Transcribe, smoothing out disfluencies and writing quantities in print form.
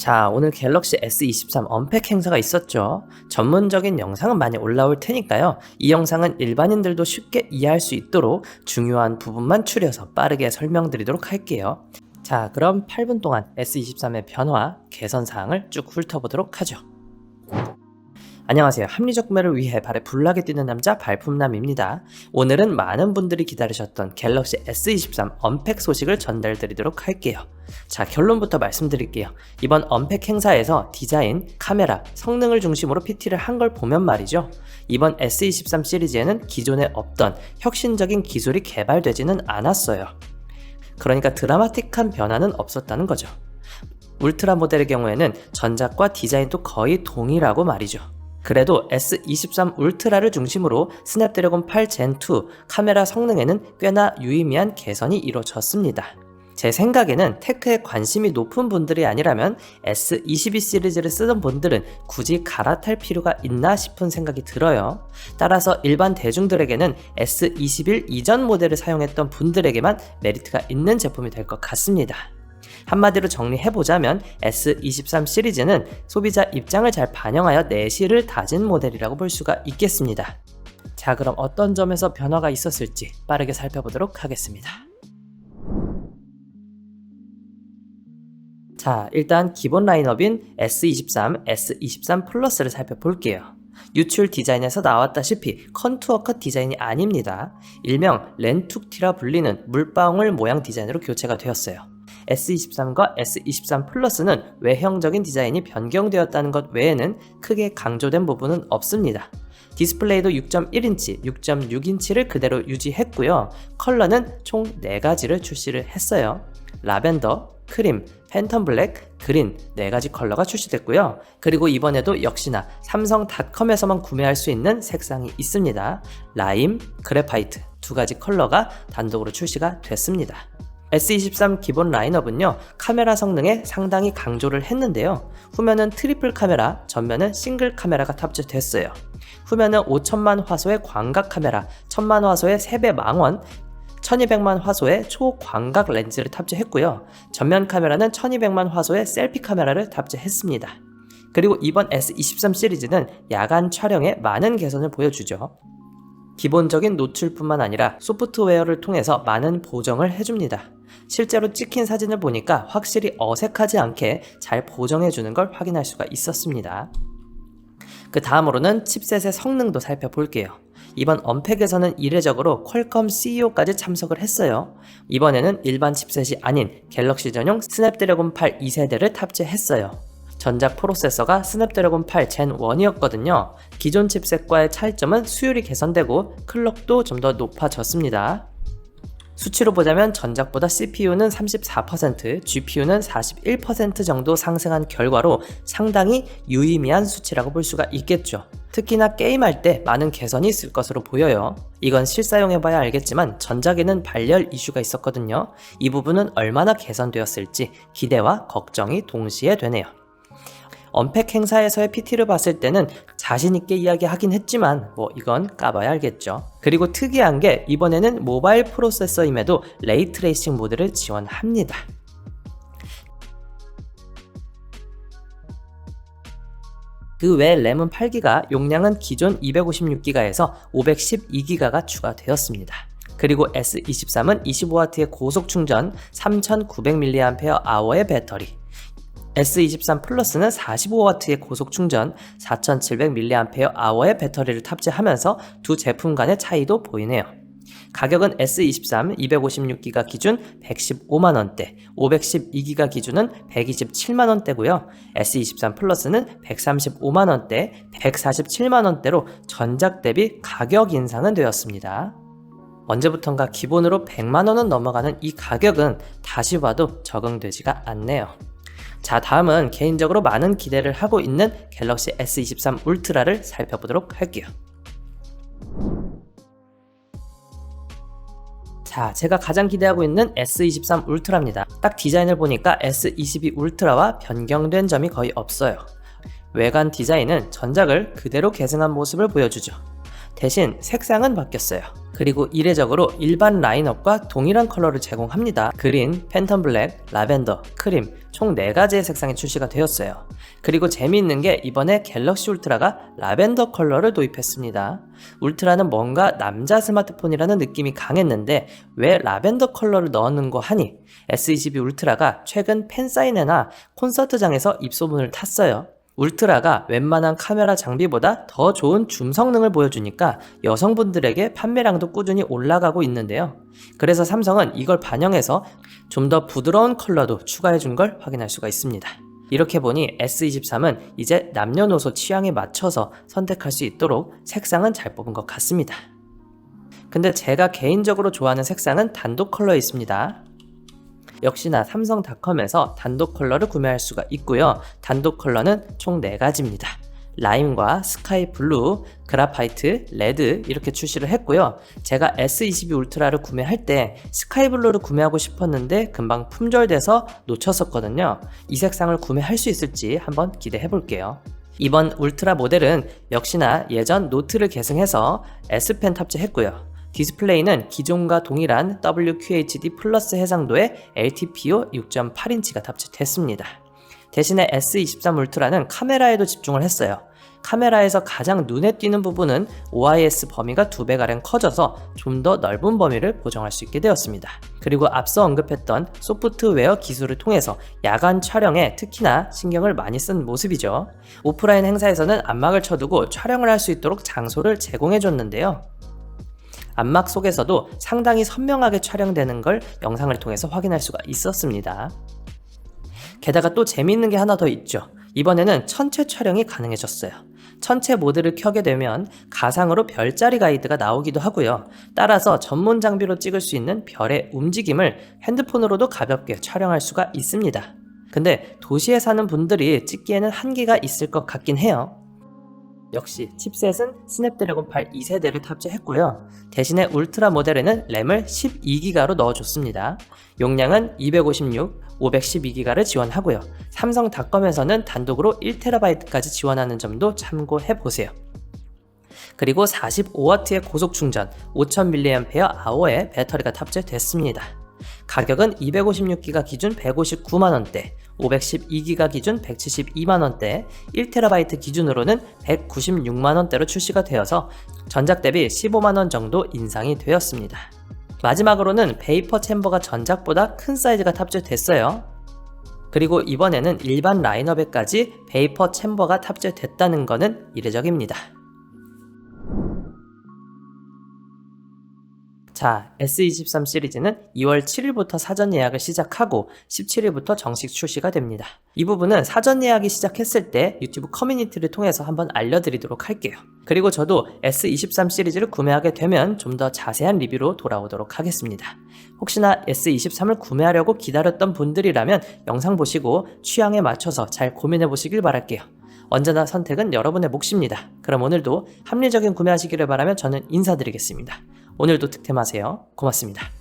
자, 오늘 갤럭시 S23 언팩 행사가 있었죠. 전문적인 영상은 많이 올라올 테니까요. 이 영상은 일반인들도 쉽게 이해할 수 있도록 중요한 부분만 추려서 빠르게 설명드리도록 할게요. 자, 그럼 8분 동안 S23의 변화, 개선 사항을 쭉 훑어보도록 하죠. 안녕하세요. 합리적 구매를 위해 발에 불나게 뛰는 남자 발품남입니다. 오늘은 많은 분들이 기다리셨던 갤럭시 S23 언팩 소식을 전달드리도록 할게요. 자, 결론부터 말씀드릴게요. 이번 언팩 행사에서 디자인, 카메라, 성능을 중심으로 PT를 한 걸 보면 말이죠. 이번 S23 시리즈에는 기존에 없던 혁신적인 기술이 개발되지는 않았어요. 그러니까 드라마틱한 변화는 없었다는 거죠. 울트라 모델의 경우에는 전작과 디자인도 거의 동일하고 말이죠. 그래도 S23 울트라를 중심으로 스냅드래곤 8 젠2 카메라 성능에는 꽤나 유의미한 개선이 이루어졌습니다. 제 생각에는 테크에 관심이 높은 분들이 아니라면 S22 시리즈를 쓰던 분들은 굳이 갈아탈 필요가 있나 싶은 생각이 들어요. 따라서 일반 대중들에게는 S21 이전 모델을 사용했던 분들에게만 메리트가 있는 제품이 될 것 같습니다. 한마디로 정리해보자면 S23 시리즈는 소비자 입장을 잘 반영하여 내실을 다진 모델이라고 볼 수가 있겠습니다. 자, 그럼 어떤 점에서 변화가 있었을지 빠르게 살펴보도록 하겠습니다. 자, 일단 기본 라인업인 S23, S23 플러스를 살펴볼게요. 유출 디자인에서 나왔다시피 컨투어 컷 디자인이 아닙니다. 일명 렌툭티라 불리는 물방울 모양 디자인으로 교체가 되었어요. S23과 S23 플러스는 외형적인 디자인이 변경되었다는 것 외에는 크게 강조된 부분은 없습니다. 디스플레이도 6.1인치, 6.6인치를 그대로 유지했고요. 컬러는 총 4가지를 출시를 했어요. 라벤더, 크림, 팬텀 블랙, 그린 4가지 컬러가 출시됐고요. 그리고 이번에도 역시나 삼성닷컴에서만 구매할 수 있는 색상이 있습니다. 라임, 그래파이트 2가지 컬러가 단독으로 출시가 됐습니다. S23 기본 라인업은요, 카메라 성능에 상당히 강조를 했는데요. 후면은 트리플 카메라, 전면은 싱글 카메라가 탑재됐어요. 후면은 5천만 화소의 광각 카메라, 1000만 화소의 세배 망원, 1200만 화소의 초광각 렌즈를 탑재했고요. 전면 카메라는 1200만 화소의 셀피 카메라를 탑재했습니다. 그리고 이번 S23 시리즈는 야간 촬영에 많은 개선을 보여주죠. 기본적인 노출뿐만 아니라 소프트웨어를 통해서 많은 보정을 해줍니다. 실제로 찍힌 사진을 보니까 확실히 어색하지 않게 잘 보정해주는 걸 확인할 수가 있었습니다. 그 다음으로는 칩셋의 성능도 살펴볼게요. 이번 언팩에서는 이례적으로 퀄컴 CEO까지 참석을 했어요. 이번에는 일반 칩셋이 아닌 갤럭시 전용 스냅드래곤 8 2세대를 탑재했어요. 전작 프로세서가 스냅드래곤 8 젠 1이었거든요. 기존 칩셋과의 차이점은 수율이 개선되고 클럭도 좀 더 높아졌습니다. 수치로 보자면 전작보다 CPU는 34%, GPU는 41% 정도 상승한 결과로 상당히 유의미한 수치라고 볼 수가 있겠죠. 특히나 게임할 때 많은 개선이 있을 것으로 보여요. 이건 실사용해봐야 알겠지만 전작에는 발열 이슈가 있었거든요. 이 부분은 얼마나 개선되었을지 기대와 걱정이 동시에 되네요. 언팩 행사에서의 PT를 봤을 때는 자신있게 이야기하긴 했지만 이건 까봐야 알겠죠. 그리고 특이한 게 이번에는 모바일 프로세서임에도 레이트레이싱 모드를 지원합니다. 그 외 램은 8기가, 용량은 기존 256기가에서 512기가가 추가되었습니다. 그리고 S23은 25W의 고속 충전, 3900mAh의 배터리, S23 플러스는 45W의 고속 충전, 4700mAh의 배터리를 탑재하면서 두 제품 간의 차이도 보이네요. 가격은 S23 256기가 기준 115만원대, 512기가 기준은 127만원대고요. S23 플러스는 135만원대, 147만원대로 전작 대비 가격 인상은 되었습니다. 언제부턴가 기본으로 100만원은 넘어가는 이 가격은 다시 봐도 적응되지가 않네요. 자, 다음은 개인적으로 많은 기대를 하고 있는 갤럭시 S23 울트라를 살펴보도록 할게요. 자, 제가 가장 기대하고 있는 S23 울트라입니다. 딱 디자인을 보니까 S22 울트라와 변경된 점이 거의 없어요. 외관 디자인은 전작을 그대로 계승한 모습을 보여주죠. 대신 색상은 바뀌었어요. 그리고 이례적으로 일반 라인업과 동일한 컬러를 제공합니다. 그린, 팬텀 블랙, 라벤더, 크림 총 4가지의 색상이 출시가 되었어요. 그리고 재미있는 게 이번에 갤럭시 울트라가 라벤더 컬러를 도입했습니다. 울트라는 뭔가 남자 스마트폰이라는 느낌이 강했는데 왜 라벤더 컬러를 넣는 거 하니 S22 울트라가 최근 팬사인회나 콘서트장에서 입소문을 탔어요. 울트라가 웬만한 카메라 장비보다 더 좋은 줌 성능을 보여주니까 여성분들에게 판매량도 꾸준히 올라가고 있는데요. 그래서 삼성은 이걸 반영해서 좀 더 부드러운 컬러도 추가해준 걸 확인할 수가 있습니다. 이렇게 보니 S23은 이제 남녀노소 취향에 맞춰서 선택할 수 있도록 색상은 잘 뽑은 것 같습니다. 근데 제가 개인적으로 좋아하는 색상은 단독 컬러에 있습니다. 역시나 삼성닷컴에서 단독 컬러를 구매할 수가 있고요. 단독 컬러는 총 4가지입니다. 라임과 스카이 블루, 그라파이트, 레드 이렇게 출시를 했고요. 제가 S22 울트라를 구매할 때 스카이 블루를 구매하고 싶었는데 금방 품절돼서 놓쳤었거든요. 이 색상을 구매할 수 있을지 한번 기대해 볼게요. 이번 울트라 모델은 역시나 예전 노트를 계승해서 S펜 탑재했고요. 디스플레이는 기존과 동일한 WQHD 플러스 해상도의 LTPO 6.8인치가 탑재됐습니다. 대신에 S23 울트라는 카메라에도 집중을 했어요. 카메라에서 가장 눈에 띄는 부분은 OIS 범위가 2배가량 커져서 좀 더 넓은 범위를 보정할 수 있게 되었습니다. 그리고 앞서 언급했던 소프트웨어 기술을 통해서 야간 촬영에 특히나 신경을 많이 쓴 모습이죠. 오프라인 행사에서는 안막을 쳐두고 촬영을 할 수 있도록 장소를 제공해줬는데요. 안막 속에서도 상당히 선명하게 촬영되는 걸 영상을 통해서 확인할 수가 있었습니다. 게다가 또 재미있는 게 하나 더 있죠. 이번에는 천체 촬영이 가능해졌어요. 천체 모드를 켜게 되면 가상으로 별자리 가이드가 나오기도 하고요. 따라서 전문 장비로 찍을 수 있는 별의 움직임을 핸드폰으로도 가볍게 촬영할 수가 있습니다. 근데 도시에 사는 분들이 찍기에는 한계가 있을 것 같긴 해요. 역시 칩셋은 스냅드래곤 8 2세대를 탑재했고요. 대신에 울트라 모델에는 램을 12기가로 넣어줬습니다. 용량은 256, 512기가를 지원하고요. 삼성닷컴에서는 단독으로 1TB까지 지원하는 점도 참고해보세요. 그리고 45W의 고속 충전, 5000mAh의 배터리가 탑재됐습니다. 가격은 256기가 기준 159만원대, 512기가 기준 172만원대, 1TB 기준으로는 196만원대로 출시가 되어서 전작 대비 15만원 정도 인상이 되었습니다. 마지막으로는 베이퍼 챔버가 전작보다 큰 사이즈가 탑재됐어요. 그리고 이번에는 일반 라인업에까지 베이퍼 챔버가 탑재됐다는 것은 이례적입니다. 자, S23 시리즈는 2월 7일부터 사전 예약을 시작하고 17일부터 정식 출시가 됩니다. 이 부분은 사전 예약이 시작했을 때 유튜브 커뮤니티를 통해서 한번 알려드리도록 할게요. 그리고 저도 S23 시리즈를 구매하게 되면 좀 더 자세한 리뷰로 돌아오도록 하겠습니다. 혹시나 S23을 구매하려고 기다렸던 분들이라면 영상 보시고 취향에 맞춰서 잘 고민해 보시길 바랄게요. 언제나 선택은 여러분의 몫입니다. 그럼 오늘도 합리적인 구매하시기를 바라며 저는 인사드리겠습니다. 오늘도 득템하세요. 고맙습니다.